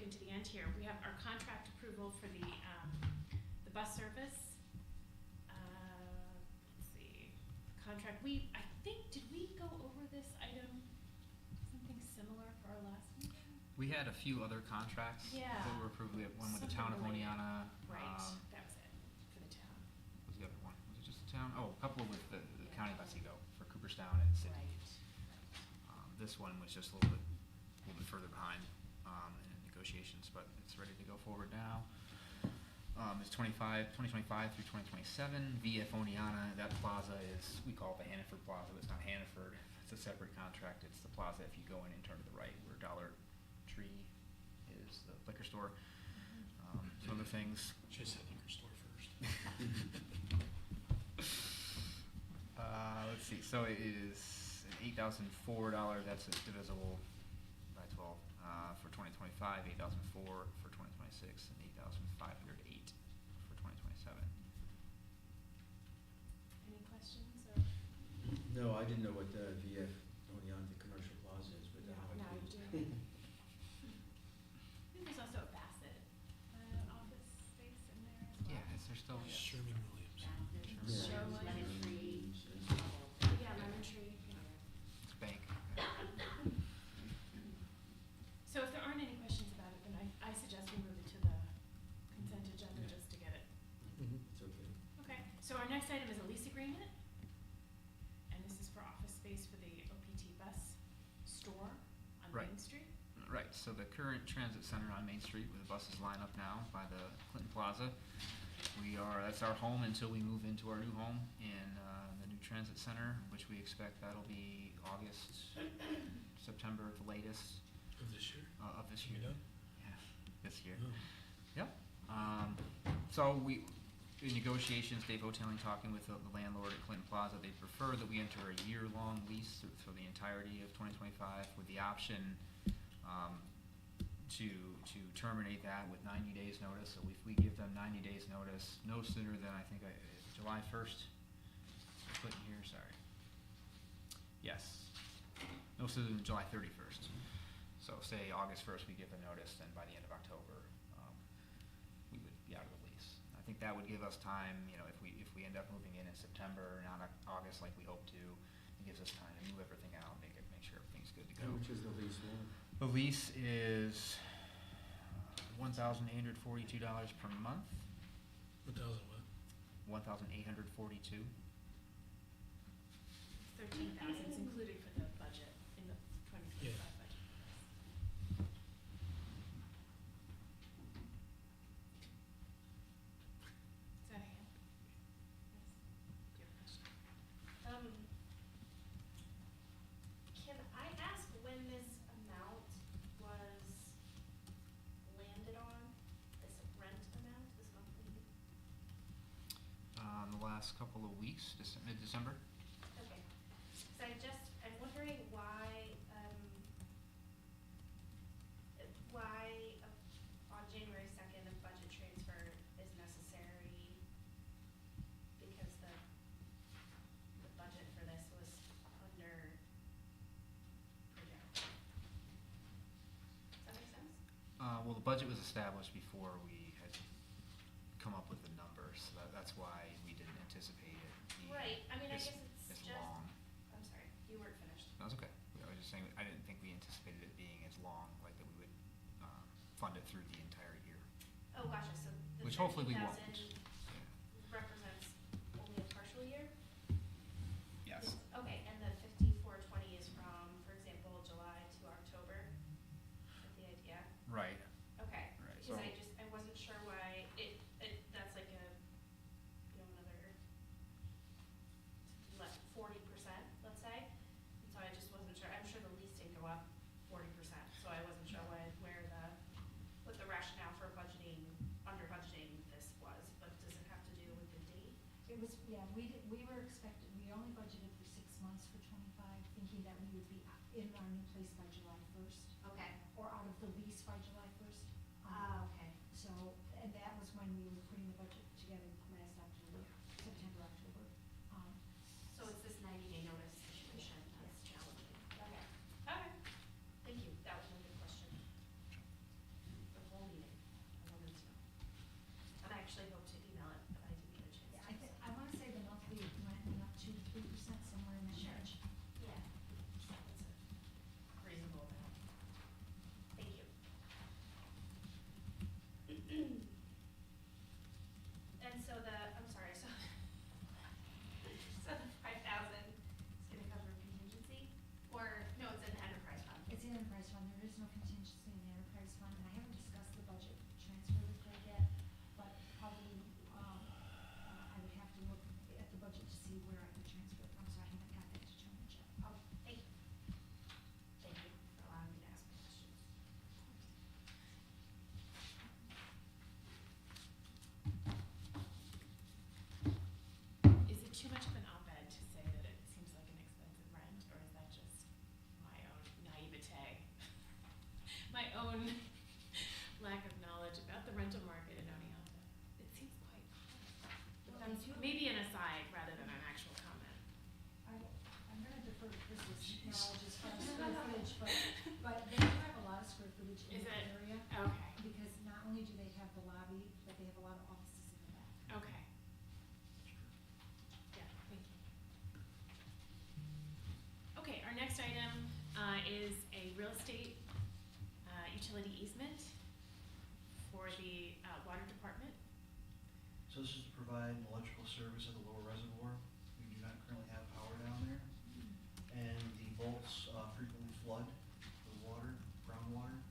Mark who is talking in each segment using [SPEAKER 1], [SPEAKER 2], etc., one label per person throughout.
[SPEAKER 1] moving to the end here. We have our contract approval for the bus service. Let's see, contract, I think, did we go over this item, something similar for our last meeting?
[SPEAKER 2] We had a few other contracts that were approved. We had one with the town of Oneonta.
[SPEAKER 1] Right, that was it, for the town.
[SPEAKER 2] What was the other one? Was it just the town? Oh, a couple with the county of Otsego for Cooperstown and City. This one was just a little bit further behind in negotiations, but it's ready to go forward now. It's 2025 through 2027. VF Oneonta, that plaza is, we call it the Hannaford Plaza, but it's not Hannaford. It's a separate contract. It's the plaza if you go in and turn to the right where Dollar Tree is the liquor store. Some other things.
[SPEAKER 3] Just said liquor store first.
[SPEAKER 2] Let's see. So it is an $8,004. That's divisible by 12 for 2025. 8,004 for 2026, and 8,508 for 2027.
[SPEAKER 1] Any questions or?
[SPEAKER 4] No, I didn't know what the VF Oneonta Commercial Plaza is, but
[SPEAKER 1] Now you do. I think there's also a Bassett office space in there as well.
[SPEAKER 2] Yeah, is there still?
[SPEAKER 3] Sherman Williams.
[SPEAKER 1] Sherwood.
[SPEAKER 5] Lemon Tree.
[SPEAKER 1] Yeah, Lemon Tree.
[SPEAKER 2] It's bank.
[SPEAKER 1] So if there aren't any questions about it, then I suggest we move it to the consent agenda just to get it.
[SPEAKER 4] It's okay.
[SPEAKER 1] Okay, so our next item is a lease agreement. And this is for office space for the OPT bus store on
[SPEAKER 2] Right.
[SPEAKER 1] Main Street.
[SPEAKER 2] Right, so the current transit center on Main Street where the buses line up now by the Clinton Plaza. That's our home until we move into our new home in the new transit center, which we expect that'll be August, September at the latest
[SPEAKER 3] Of this year?
[SPEAKER 2] of this
[SPEAKER 3] You
[SPEAKER 2] year.
[SPEAKER 3] done?
[SPEAKER 2] Yeah, this year.
[SPEAKER 3] Oh.
[SPEAKER 2] Yep. So in negotiations, Dave Otelling talking with the landlord at Clinton Plaza, they prefer that we enter a year-long lease for the entirety of 2025 with the option to terminate that with 90 days notice. So if we give them 90 days notice, no sooner than July 1st. Put in here, sorry. Yes, no sooner than July 31st. So say August 1st we give the notice, then by the end of October we would be out of the lease. I think that would give us time, if we end up moving in September, not August like we hope to, it gives us time to move everything out, make sure everything's good to go.
[SPEAKER 4] How much is the lease for?
[SPEAKER 2] The lease is $1,842 per month.
[SPEAKER 3] 1,000 what?
[SPEAKER 2] 1,842.
[SPEAKER 1] 13,000 is included for the budget in the 2025 budget. Is that a hand? Yes. Do you have a question?
[SPEAKER 5] Can I ask when this amount was landed on, this rent amount, this monthly?
[SPEAKER 2] The last couple of weeks, mid-December.
[SPEAKER 5] Okay, so I'm wondering why on January 2nd, a budget transfer is necessary, because the budget for this was under project. Does that make sense?
[SPEAKER 2] Well, the budget was established before we had come up with the numbers, so that's why we didn't anticipate it being
[SPEAKER 5] Right, I mean, I
[SPEAKER 2] this-
[SPEAKER 5] guess it's
[SPEAKER 2] this
[SPEAKER 5] just,
[SPEAKER 2] long.
[SPEAKER 5] I'm sorry, you weren't finished.
[SPEAKER 2] No, it's okay. I was just saying, I didn't think we anticipated it being as long, like that we would fund it through the entire year.
[SPEAKER 5] Oh, gotcha, so the
[SPEAKER 2] Which hopefully we won't.
[SPEAKER 5] 13,000
[SPEAKER 2] Yeah.
[SPEAKER 5] represents only a partial year?
[SPEAKER 2] Yes.
[SPEAKER 5] Okay, and the 5420 is from, for example, July to October? Is that the idea?
[SPEAKER 2] Right.
[SPEAKER 5] Okay,
[SPEAKER 2] Right,
[SPEAKER 5] because
[SPEAKER 2] so-
[SPEAKER 5] I wasn't sure why that's like another 40%, let's say. And so I just wasn't sure, I'm sure the lease didn't go up 40%, so I wasn't sure what the rationale for under budgeting this was, but does it have to do with the date?
[SPEAKER 6] It was, yeah, we were expecting, we only budgeted for 6 months for 25, thinking that we would be in our new place by July 1st.
[SPEAKER 5] Okay.
[SPEAKER 6] Or out of the lease by July 1st.
[SPEAKER 5] Okay.
[SPEAKER 6] So, and that was when we were putting the budget together last October, September, October.
[SPEAKER 5] So it's this 90-day notice situation that's challenging. Okay. Okay. Thank you. That was a good question.
[SPEAKER 1] maybe an aside rather than an actual comment.
[SPEAKER 6] I'm gonna defer to Chris's knowledge as far as square footage, but they do have a lot of square footage in
[SPEAKER 1] Is
[SPEAKER 6] that
[SPEAKER 1] it?
[SPEAKER 6] area,
[SPEAKER 1] Okay,
[SPEAKER 6] because not only do they have the lobby, but they have a lot of offices in the back.
[SPEAKER 1] okay. Yeah, thank you. Okay, our next item, is a real estate, utility easement for the, water department.
[SPEAKER 7] So this is to provide electrical service at the lower reservoir. We do not currently have power down there. And the vaults frequently flood with water, groundwater.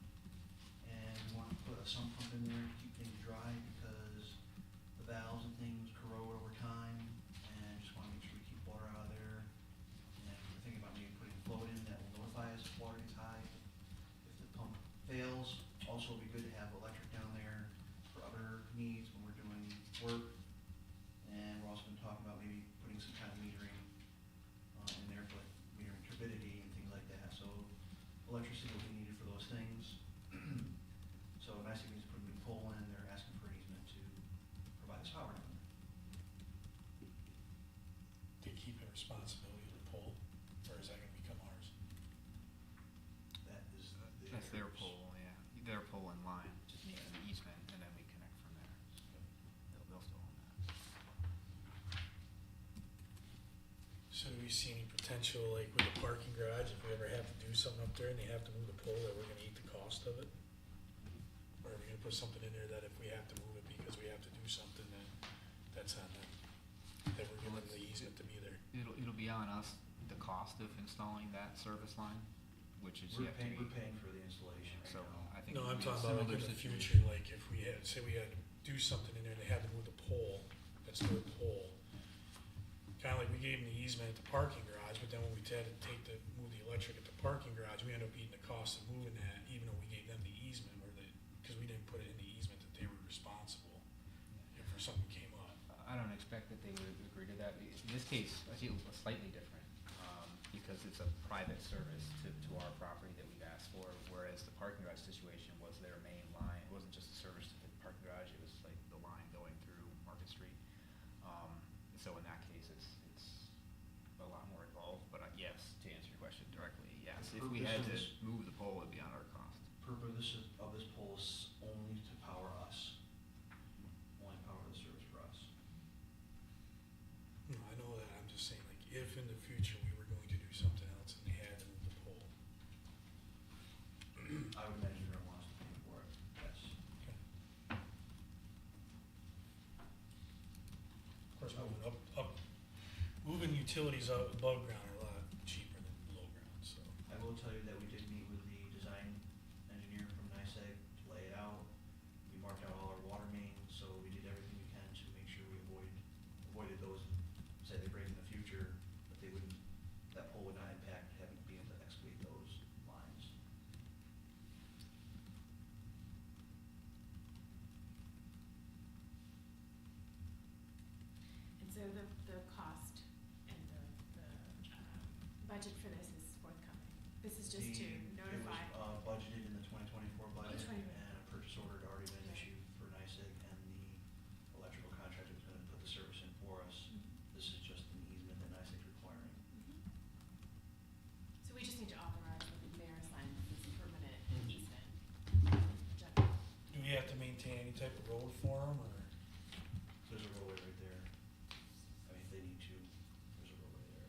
[SPEAKER 7] And we want to put a sump pump in there to keep things dry because the valves and things corrode over time. And just want to make sure we keep water out of there. And we're thinking about maybe putting a float in that will notify us if water gets high. If the pump fails, also it'd be good to have electric down there for other needs when we're doing work. And we're also been talking about maybe putting some kind of metering in there for like metering turbidity and things like that. So electricity will be needed for those things. So NYSEG needs to put a new pole in. They're asking for an easement to provide us power down there.
[SPEAKER 3] They keep a responsibility to pull, or is that gonna become ours?
[SPEAKER 7] That is
[SPEAKER 2] That's their pole, yeah, their pole in line, just needs an easement, and then we connect from there. They'll still own that.
[SPEAKER 3] So do we see any potential, like with the parking garage, if we ever have to do something up there and they have to move the pole, that we're gonna eat the cost of it? Or are we gonna put something in there that if we have to move it because we have to do something, then that's on them? That we're giving the easement to be there?
[SPEAKER 2] It'll be on us, the cost of installing that service line, which is yet to be.
[SPEAKER 7] We're paying for the installation right
[SPEAKER 2] So
[SPEAKER 7] now.
[SPEAKER 2] I think.
[SPEAKER 3] No,
[SPEAKER 2] it
[SPEAKER 3] I'm
[SPEAKER 2] would be a
[SPEAKER 3] talking about like
[SPEAKER 2] similar
[SPEAKER 3] in the
[SPEAKER 2] situation.
[SPEAKER 3] future, like if we had, say we had to do something in there and they had to move the pole, that's their pole. Kinda like we gave them the easement at the parking garage, but then when we had to move the electric at the parking garage, we ended up eating the cost of moving that, even though we gave them the easement, cause we didn't put it in the easement that they were responsible if for something came up.
[SPEAKER 2] I don't expect that they would agree to that. In this case, I see it slightly different, because it's a private service to our property that we've asked for, whereas the parking garage situation was their main line. It wasn't just a service to the parking garage, it was like the line going through Market Street. So in that case, it's a lot more involved, but yes, to answer your question directly, yes, if we had to move the pole, it'd be on our cost.
[SPEAKER 7] Purpose of this pole is only to power us. Only power the service for us.
[SPEAKER 3] No, I know that, I'm just saying, like, if in the future we were going to do something else and they had to move the pole.
[SPEAKER 7] I would imagine you're gonna want us to pay for it, yes.
[SPEAKER 3] Of course, moving utilities up above ground are a lot cheaper than below ground, so.
[SPEAKER 7] I will tell you that we did meet with the design engineer from NYSEG to lay it out. We marked out all our water mains, so we did everything we can to make sure we avoided those, say they break in the future, but they wouldn't, that pole would not impact having to be able to excavate those lines.
[SPEAKER 1] And so the cost and the budget for this is forthcoming. This is just to notify.
[SPEAKER 7] It was budgeted in the 2024 budget,
[SPEAKER 1] 2024.
[SPEAKER 7] and a purchase order had already been issued for NYSEG, and the electrical contractor was gonna put the service in for us. This is just an easement that NYSEG's requiring.
[SPEAKER 1] So we just need to authorize the mayor sign this permanent
[SPEAKER 3] Mhm.
[SPEAKER 1] easement. General.
[SPEAKER 3] Do we have to maintain any type of road for them, or?
[SPEAKER 7] There's a roadway right there. I mean, if they need to, there's a roadway there.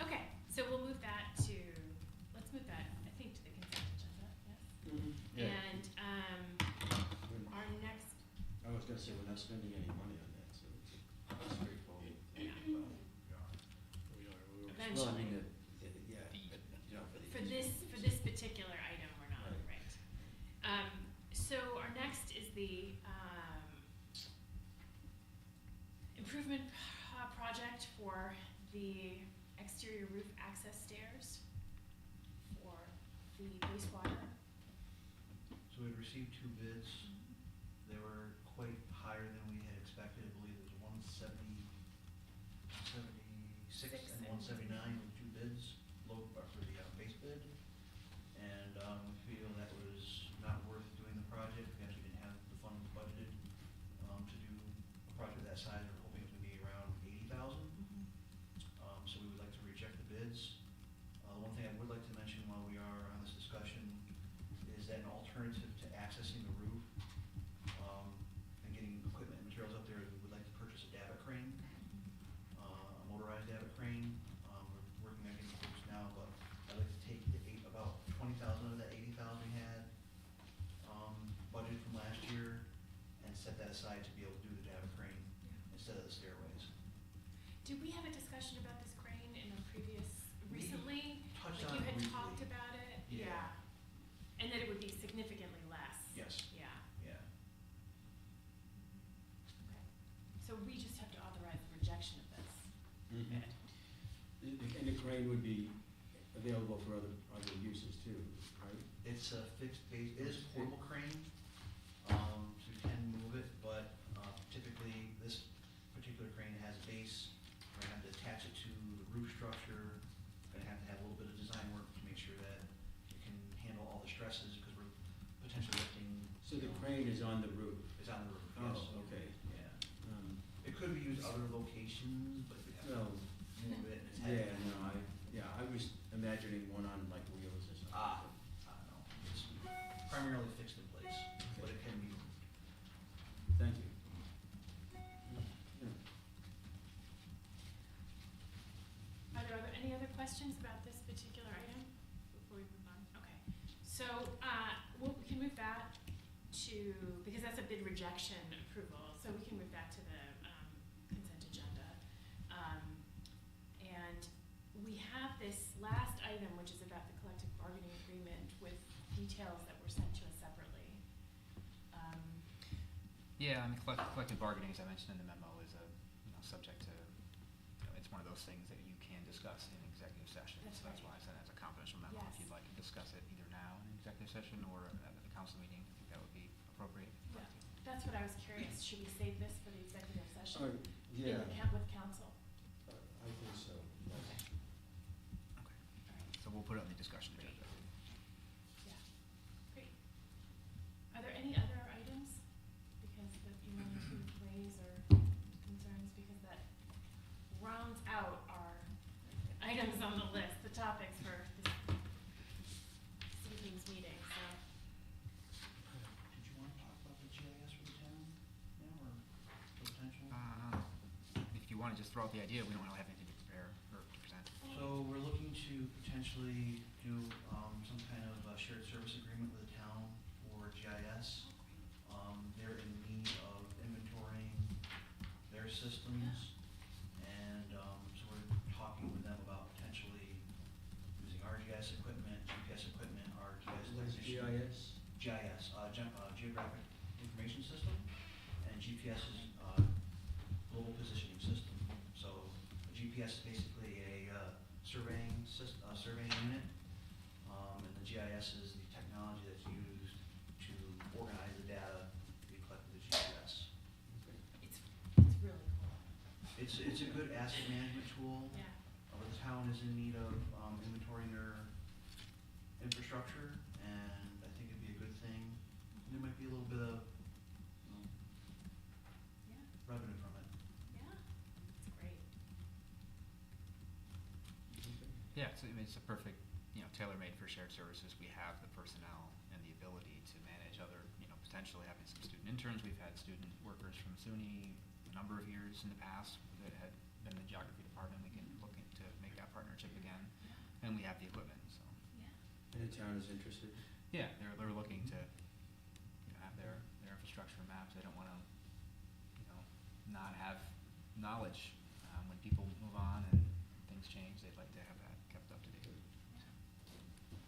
[SPEAKER 1] Okay, so we'll move that to, let's move that, I think, to the consent agenda, yes?
[SPEAKER 4] Yeah,
[SPEAKER 1] And, our next,
[SPEAKER 4] I was gonna say, we're not spending any money on that, so it's a straightforward.
[SPEAKER 1] Yeah.
[SPEAKER 3] We are.
[SPEAKER 4] Well, I mean,
[SPEAKER 1] eventually,
[SPEAKER 4] yeah, but, you know, for the.
[SPEAKER 1] for this particular item, we're not,
[SPEAKER 4] Right.
[SPEAKER 1] right? So our next is the, improvement project for the exterior roof access stairs for the wastewater.
[SPEAKER 7] So we received 2 bids. They were quite higher than we had expected. I believe it was 170 $179 with 2 bids, for the base bid. And we feel that was not worth doing the project. We actually didn't have the funds budgeted to do a project that size. We're hoping it would be around $80,000. So we would like to reject the bids. The one thing I would like to mention while we are on this discussion is that an alternative to accessing the roof and getting equipment and materials up there, we would like to purchase a davit crane, a motorized davit crane. We're working on getting quotes now, but I'd like to take about 20,000 of that 80,000 we had budgeted from last year and set that aside to be able to do the davit crane instead of the stairways.
[SPEAKER 1] Did we have a discussion about this crane in a previous,
[SPEAKER 7] We
[SPEAKER 1] recently?
[SPEAKER 7] touched
[SPEAKER 1] Like
[SPEAKER 7] on
[SPEAKER 1] you
[SPEAKER 7] it
[SPEAKER 1] had
[SPEAKER 7] briefly.
[SPEAKER 1] talked about it?
[SPEAKER 7] Yeah.
[SPEAKER 1] And that it would be significantly less?
[SPEAKER 7] Yes.
[SPEAKER 1] Yeah,
[SPEAKER 7] Yeah.
[SPEAKER 1] okay. So we just have to authorize the rejection of this bid?
[SPEAKER 4] And the crane would be available for other uses too, right?
[SPEAKER 7] It's a fixed base, it is a portable crane, so you can move it, but typically this particular crane has a base. We're gonna have to attach it to the roof structure. Gonna have to have a little bit of design work to make sure that it can handle all the stresses, because we're potentially lifting.
[SPEAKER 4] So the crane is on the roof?
[SPEAKER 7] Is on the roof, yes.
[SPEAKER 4] Oh, okay.
[SPEAKER 7] Yeah. It could be used other locations, but we have to
[SPEAKER 4] No.
[SPEAKER 7] move it and it's
[SPEAKER 4] Yeah,
[SPEAKER 7] heavy.
[SPEAKER 4] no, I was imagining one on like wheels or something.
[SPEAKER 7] No, it's primarily fixed in place, but it can be moved.
[SPEAKER 4] Thank you.
[SPEAKER 1] Are there any other questions about this particular item before we move on? Okay, so, we can move that to, because that's a bid rejection approval, so we can move that to the, consent agenda. And we have this last item, which is about the collective bargaining agreement with details that were sent to us separately.
[SPEAKER 2] Yeah, I mean, collective bargaining, as I mentioned in the memo, is subject to, it's one of those things that you can discuss in executive session.
[SPEAKER 1] That's
[SPEAKER 2] So that's
[SPEAKER 1] right.
[SPEAKER 2] why I said it's a confidential memo.
[SPEAKER 1] Yes.
[SPEAKER 2] If you'd like to discuss it either now in executive session or at the council meeting, I think that would be appropriate.
[SPEAKER 1] Yeah, that's what I was curious, should we save this for the executive session?
[SPEAKER 4] Yeah,
[SPEAKER 1] With council?
[SPEAKER 4] I think so.
[SPEAKER 1] Okay,
[SPEAKER 2] Okay.
[SPEAKER 1] all right.
[SPEAKER 2] So we'll put it on the discussion agenda.
[SPEAKER 1] Yeah, great. Are there any other items? Because that you wanted to raise or concerns, because that rounds out our items on the list, the topics for this evening's meeting, so.
[SPEAKER 7] Did you want to talk about the GIS for the town now, or potential?
[SPEAKER 2] If you want to just throw out the idea, we don't really have anything to prepare or to present.
[SPEAKER 7] So we're looking to potentially do some kind of shared service agreement with the town for GIS. They're in need of inventorying their systems, and so we're talking with them about potentially using RGIS equipment, GPS equipment, RGIS
[SPEAKER 4] What is
[SPEAKER 7] technician.
[SPEAKER 4] GIS?
[SPEAKER 7] Geographic Information System, and GPS is Global Positioning System. So a GPS is basically a surveying unit, and the GIS is the technology that's used to organize the data we collect with the GPS.
[SPEAKER 1] It's really cool,
[SPEAKER 7] It's a good asset management tool.
[SPEAKER 1] yeah.
[SPEAKER 7] The town is in need of inventorying their infrastructure, and I think it'd be a good thing. There might be a little bit of
[SPEAKER 1] Yeah,
[SPEAKER 7] revenue from it.
[SPEAKER 1] yeah, it's great.
[SPEAKER 2] Yeah, it's a perfect, tailor-made for shared services. We have the personnel and the ability to manage other, potentially having some student interns. We've had student workers from SUNY a number of years in the past that had been in the geography department. We can look into make that partnership again, and we have the equipment, so.
[SPEAKER 1] Yeah.
[SPEAKER 4] And the town is interested?
[SPEAKER 2] Yeah, they're looking to, have their infrastructure mapped. They don't wanna, not have knowledge, when people move on and things change. They'd like to have that kept up to date.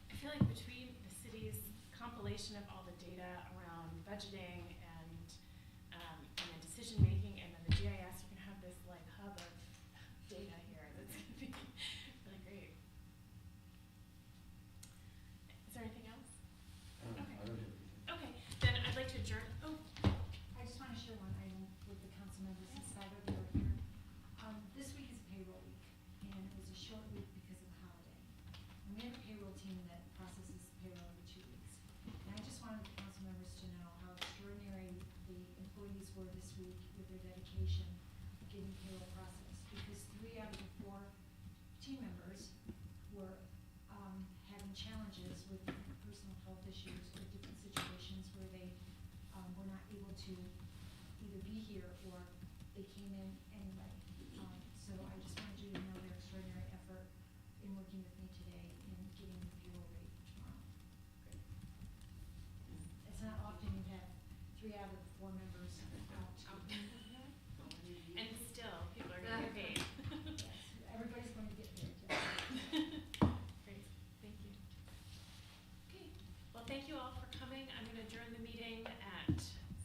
[SPEAKER 1] I feel like between the city's compilation of all the data around budgeting and then decision-making, and then the GIS, you can have this like hub of data here that's gonna be really great. Is there anything else?
[SPEAKER 4] I don't
[SPEAKER 1] Okay.
[SPEAKER 4] have anything.
[SPEAKER 1] Okay, then I'd like to adjourn,
[SPEAKER 6] I just want to share one item with the council members since neither of you are here. This week is payroll week, and it was a short challenges with personal health issues or different situations where they, were not able to either be here or they came in anyway. So I just wanted you to know their extraordinary effort in working with me today in getting the bureau rate tomorrow. It's not often you have 3 out of the 4 members,